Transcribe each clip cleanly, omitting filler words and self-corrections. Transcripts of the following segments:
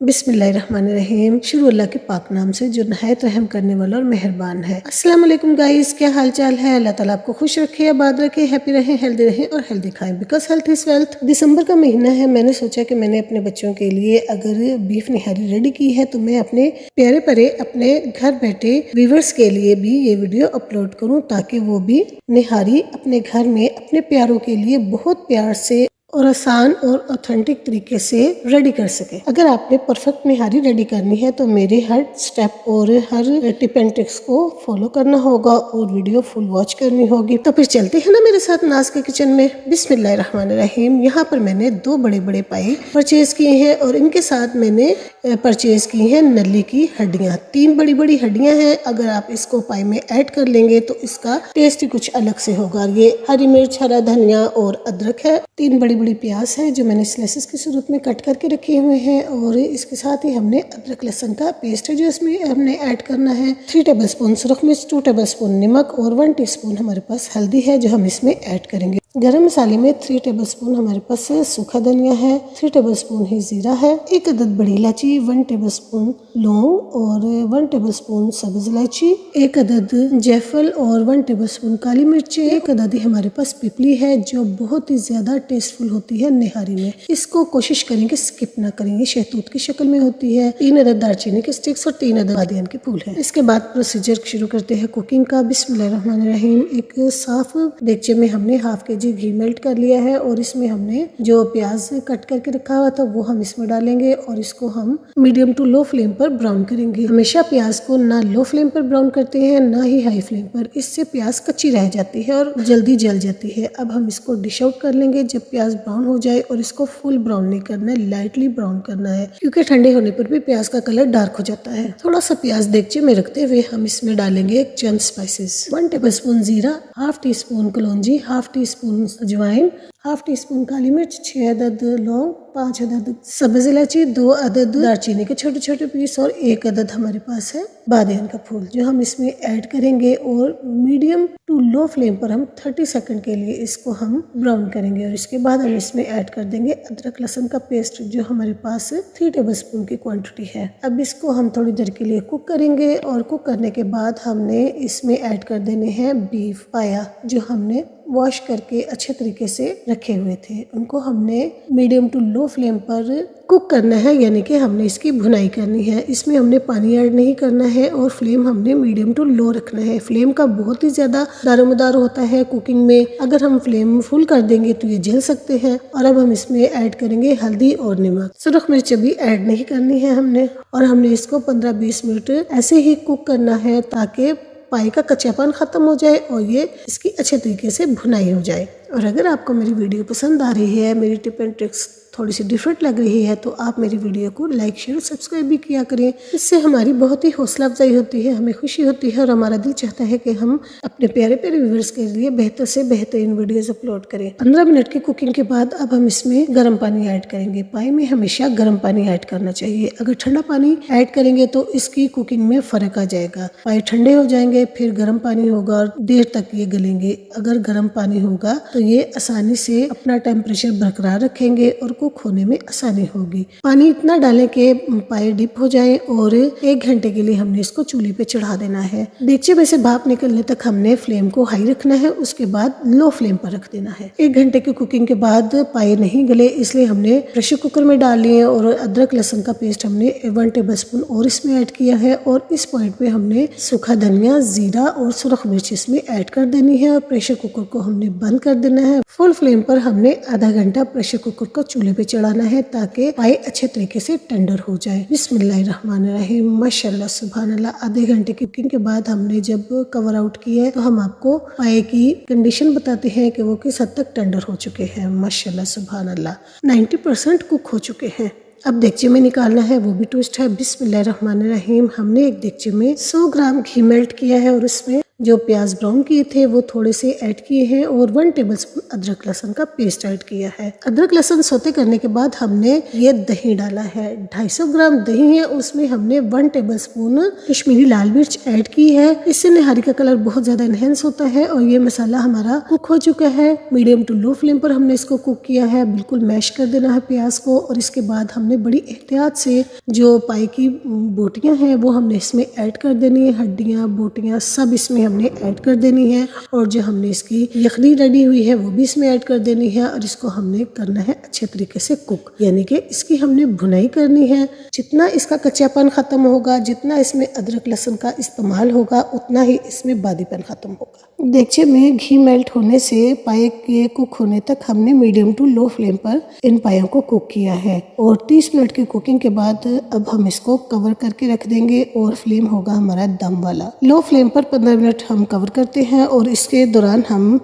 बिस्मिल्लाहिर्रहमानिर्रहीम। शुरू अल्लाह के पाक नाम से जो नहायत रहम करने वाला और मेहरबान है। अस्सलाम वालेकुम गाइस, क्या हाल चाल है। अल्लाह ताला आपको खुश रखे, आबाद रखे, हैप्पी रहें, हेल्दी रहें और हेल्दी खाएं, बिकॉज हेल्थ इज वेल्थ। दिसंबर का महीना है, मैंने सोचा कि मैंने अपने बच्चों के लिए अगर बीफ निहारी रेडी की है तो मैं अपने प्यारे परे अपने घर बैठे व्यूअर्स के लिए भी ये वीडियो अपलोड करूँ ताकि वो भी निहारी अपने घर में अपने प्यारों के लिए बहुत प्यार से और आसान और ऑथेंटिक तरीके से रेडी कर सके। अगर आपने परफेक्ट निहारी रेडी करनी है तो मेरे हर स्टेप और हर टिप एंड ट्रिक्स को फॉलो करना होगा और वीडियो फुल वॉच करनी होगी। तो फिर चलते हैं ना मेरे साथ नाज के किचन में। बिस्मिल्लाहिर्रहमानिर्रहीम। यहाँ पर मैंने 2 बड़े बड़े पाए परचेज किए हैं और इनके साथ मैंने परचेज की हैं नली की हड्डियाँ। 3 बड़ी बड़ी हड्डियाँ हैं। अगर आप इसको पाई में ऐड कर लेंगे तो इसका टेस्ट ही कुछ अलग से होगा। ये हरी मिर्च, हरा धनिया और अदरक है। 3 बड़ी बड़ी प्याज है जो मैंने स्लाइसेस की सूरत में कट करके रखे हुए हैं और इसके साथ ही हमने अदरक लहसुन का पेस्ट है जो इसमें हमने ऐड करना है। 3 टेबलस्पून सुरख मिर्च, 2 टेबलस्पून नमक और 1 टीस्पून हमारे पास हल्दी है जो हम इसमें ऐड करेंगे। गरम मसाले में 3 टेबलस्पून हमारे पास सूखा धनिया है, 3 टेबलस्पून ही जीरा है, 1 अदद बड़ी इलायची, 1 टेबलस्पून लौंग और 1 टेबलस्पून सब्ज इलायची, 1 अदद जायफल और 1 टेबलस्पून काली मिर्च, 1 अदद हमारे पास पिपली है जो बहुत ही ज्यादा टेस्टफुल होती है निहारी में। इसको कोशिश करेंगे स्किप ना करेंगे, शहतूत की शक्ल में होती है। 3 अदद दालचीनी के स्टिक्स और 3 अदद बादियान के फूल है। इसके बाद प्रोसीजर शुरू करते हैं कुकिंग का। बिस्मिल्लाहिर्रहमानिर्रहीम। एक साफ देगचे में हमने हाफ के घी मेल्ट कर लिया है और इसमें हमने जो प्याज कट करके रखा हुआ था वो हम इसमें डालेंगे और इसको हम मीडियम टू लो फ्लेम पर ब्राउन करेंगे। हमेशा प्याज को ना लो फ्लेम पर ब्राउन करते हैं ना ही हाई फ्लेम पर, इससे प्याज कच्ची रह जाती है और जल्दी जल जाती है। अब हम इसको डिश आउट कर लेंगे जब प्याज ब्राउन हो जाए और इसको फुल ब्राउन नहीं करना है, लाइटली ब्राउन करना है क्योंकि ठंडे होने पर भी प्याज का कलर डार्क हो जाता है। थोड़ा सा प्याज देगचे में रखते हुए हम इसमें डालेंगे चंद स्पाइसेस। 1 टेबलस्पून जीरा, हाफ टी स्पून कलौंजी, हाफ टी स्पून अजवाइन, हाफ टी स्पून काली मिर्च, 6 अदद लौंग, 5 अदद सब्ज इलायची, 2 अदद दालचीनी के छोटे छोटे पीस और 1 अदद हमारे पास है बादियान का फूल जो हम इसमें ऐड करेंगे और मीडियम टू लो फ्लेम पर हम 30 सेकंड के लिए इसको हम ब्राउन करेंगे और इसके बाद हम इसमें ऐड कर देंगे अदरक लहसुन का पेस्ट जो हमारे पास 3 टेबलस्पून की क्वांटिटी है। अब इसको हम थोड़ी देर के लिए कुक करेंगे और कुक करने के बाद हमने इसमें ऐड कर देने हैं बीफ पाया जो हमने वॉश करके अच्छे तरीके से रखे हुए थे। उनको हमने मीडियम टू लो फ्लेम पर कुक करना है, यानी कि हमने इसकी भुनाई करनी है। इसमें हमने पानी ऐड नहीं करना है और फ्लेम हमने मीडियम टू लो रखना है। फ्लेम का बहुत ही ज्यादा दारोमदार होता है कुकिंग में, अगर हम फ्लेम फुल कर देंगे तो ये जल सकते हैं। और अब हम इसमें ऐड करेंगे हल्दी और नमक। सुरख मिर्च भी ऐड नहीं करनी है हमने और हमने इसको 15-20 मिनट ऐसे ही कुक करना है ताकि पाई का कच्चापन खत्म हो जाए और ये इसकी अच्छे तरीके से भुनाई हो जाए। और अगर आपको मेरी वीडियो पसंद आ रही है, मेरी टिप एंड ट्रिक्स थोड़ी सी डिफरेंट लग रही है तो आप मेरी वीडियो को लाइक शेयर सब्सक्राइब भी किया करें। इससे हमारी बहुत ही हौसला अफजाई होती है, हमें खुशी होती है और हमारा दिल चाहता है कि हम अपने प्यारे प्यारे व्यूअर्स के लिए बेहतर से बेहतरीन वीडियोस अपलोड करें। 15 मिनट की कुकिंग के बाद अब हम इसमें गर्म पानी ऐड करेंगे। पाई में हमेशा गर्म पानी ऐड करना चाहिए, अगर ठंडा पानी ऐड करेंगे तो इसकी कुकिंग में फर्क आ जाएगा। पाई ठंडे हो जाएंगे फिर गर्म पानी होगा और देर तक ये गलेंगे। अगर गर्म पानी होगा तो ये आसानी से अपना टेम्परेचर बरकरार रखेंगे और कुक होने में आसानी होगी। पानी इतना डालें कि पाए डिप हो जाए और 1 घंटे के लिए हमने इसको चूल्हे पे चढ़ा देना है। देगचे में से भाप निकलने तक हमने फ्लेम को हाई रखना है, उसके बाद लो फ्लेम पर रख देना है। 1 घंटे की कुकिंग के बाद पाए नहीं गले इसलिए हमने प्रेशर कुकर में डाल लिए और अदरक लहसुन का पेस्ट हमने 1 टेबलस्पून और इसमें ऐड किया है और इस पॉइंट पे हमने सूखा धनिया, जीरा और सुरख मिर्च इसमें ऐड कर देनी है और प्रेशर कुकर को हमने बंद कर देना है। फुल फ्लेम पर हमने आधा घंटा प्रेशर कुकर को चूल्हे पे चढ़ाना है ताकि पाए अच्छे तरीके से टेंडर हो जाए। बिस्मिल्लाहिर्रहमानिर्रहीम। माशाल्लाह सुभान अल्लाह। आधे घंटे की कुकिंग के बाद हमने जब कवर आउट किया है तो हम आपको पाए की कंडीशन बताते हैं कि वो किस हद तक टेंडर हो चुके हैं। माशाल्लाह सुभान अल्लाह 90% कुक हो चुके हैं। अब देगचे में निकालना है, वो भी ट्विस्ट है। बिस्मिल्लाहिर्रहमानिर्रहीम। हमने एक देगचे में 100 ग्राम घी मेल्ट किया है और उसमें जो प्याज ब्राउन किए थे वो थोड़े से ऐड किए हैं और 1 टेबलस्पून अदरक लहसुन का पेस्ट ऐड किया है। अदरक लहसुन सौते करने के बाद हमने ये दही डाला है। 250 ग्राम दही है, उसमें हमने 1 टेबलस्पून कश्मीरी लाल मिर्च ऐड की है। इससे निहारी का कलर बहुत ज्यादा एनहेंस होता है। और ये मसाला हमारा कुक हो चुका है। मीडियम टू लो फ्लेम पर हमने इसको कुक किया है। बिल्कुल मैश कर देना है प्याज को। और इसके बाद हमने बड़ी एहतियात से जो पाई की बोटियां हैं वो हमने इसमें ऐड कर देनी है। हड्डियां, बोटियां सब इसमें हमने ऐड कर देनी है। और जो हमने इसकी यखनी रेडी हुई है वो भी इसमें ऐड कर देनी है। और इसको हमने करना है अच्छे तरीके से कुक, यानी कि इसकी हमने भुनाई करनी है। जितना इसका कच्चापन खत्म होगा, जितना इसमें अदरक लहसुन का इस्तेमाल होगा, उतना ही इसमें बादीपन खत्म होगा। देगचे में घी मेल्ट होने से पाए के कुक होने तक हमने मीडियम टू लो फ्लेम पर इन पायों को कुक किया है। और 30 मिनट की कुकिंग के बाद अब हम इसको कवर करके रख देंगे और फ्लेम होगा हमारा दम वाला। लो फ्लेम पर 15 मिनट हम कवर करते हैं और इसके दौरान हम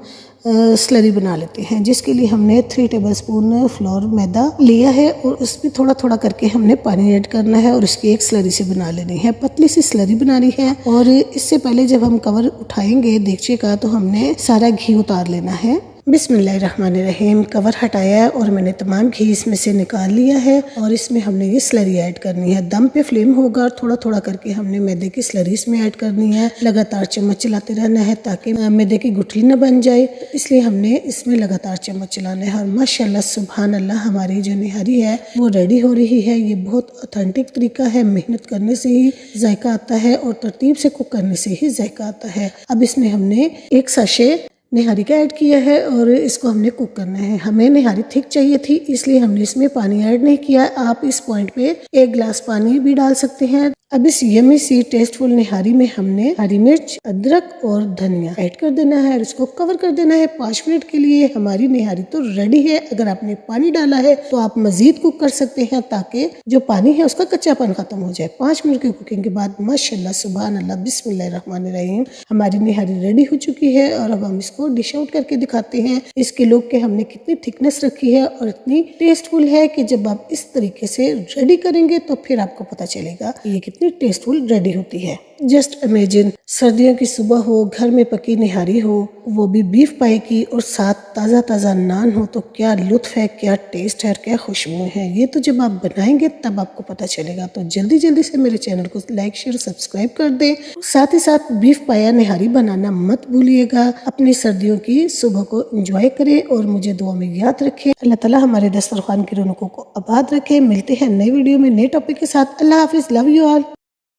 स्लरी बना लेते हैं, जिसके लिए हमने 3 टेबलस्पून फ्लोर मैदा लिया है और उसमें थोड़ा थोड़ा करके हमने पानी ऐड करना है और इसकी एक स्लरी से बना लेनी है। पतली सी स्लरी बनानी है। और इससे पहले जब हम कवर उठाएंगे देगचे का तो हमने सारा घी उतार लेना है। बिस्मिल्लाहिर्रहमानिर्रहीम। कवर हटाया और मैंने तमाम घी इसमें से निकाल लिया है। और इसमें हमने ये स्लरी ऐड करनी है। दम पे फ्लेम होगा और थोड़ा थोड़ा करके हमने मैदे की स्लरी इसमें ऐड करनी है। लगातार चम्मच चलाते रहना है ताकि मैदे की गुठली न बन जाए, तो इसलिए हमने इसमें लगातार चम्मच चलाना है। और माशाल्लाह सुभान अल्लाह हमारी जो निहारी है वो रेडी हो रही है। ये बहुत ऑथेंटिक तरीका है। मेहनत करने से ही जायका आता है और तरतीब से कुक करने से ही जायका आता है। अब इसमें हमने 1 साशे निहारी का ऐड किया है और इसको हमने कुक करना है। हमें निहारी थिक चाहिए थी, इसलिए हमने इसमें पानी ऐड नहीं किया। आप इस पॉइंट पे 1 गिलास पानी भी डाल सकते हैं। अब इस यम्मी सी टेस्टफुल निहारी में हमने हरी मिर्च, अदरक और धनिया ऐड कर देना है और इसको कवर कर देना है 5 मिनट के लिए। हमारी निहारी तो रेडी है। अगर आपने पानी डाला है तो आप मजीद कुक कर सकते हैं ताकि जो पानी है उसका कच्चापन खत्म हो जाए। 5 मिनट की कुकिंग के बाद माशाल्लाह सुभान अल्लाह बिस्मिल्लाहिर्रहमानिर्रहीम हमारी निहारी रेडी हो चुकी है। और अब हम इसको डिश आउट करके दिखाते हैं। इसके लोग के हमने कितनी थिकनेस रखी है और इतनी टेस्टफुल है कि जब आप इस तरीके से रेडी करेंगे तो फिर आपको पता चलेगा ये कितनी टेस्टफुल रेडी होती है। जस्ट इमेजिन, सर्दियों की सुबह हो, घर में पकी निहारी हो, वो भी बीफ पाई की और साथ ताज़ा ताज़ा नान हो, तो क्या लुत्फ है, क्या टेस्ट है, क्या खुशबू है। ये तो जब आप बनाएंगे तब आपको पता चलेगा। तो जल्दी जल्दी से मेरे चैनल को लाइक शेयर सब्सक्राइब कर दें। साथ ही साथ बीफ पाया निहारी बनाना मत भूलिएगा। अपनी सर्दियों की सुबह को एंजॉय करें और मुझे दुआ में याद रखें। अल्लाह ताला हमारे दस्तरखान की रौनकों को आबाद रखे। मिलते हैं नई वीडियो में नए टॉपिक के साथ। अल्लाह हाफिज, लव यू ऑल।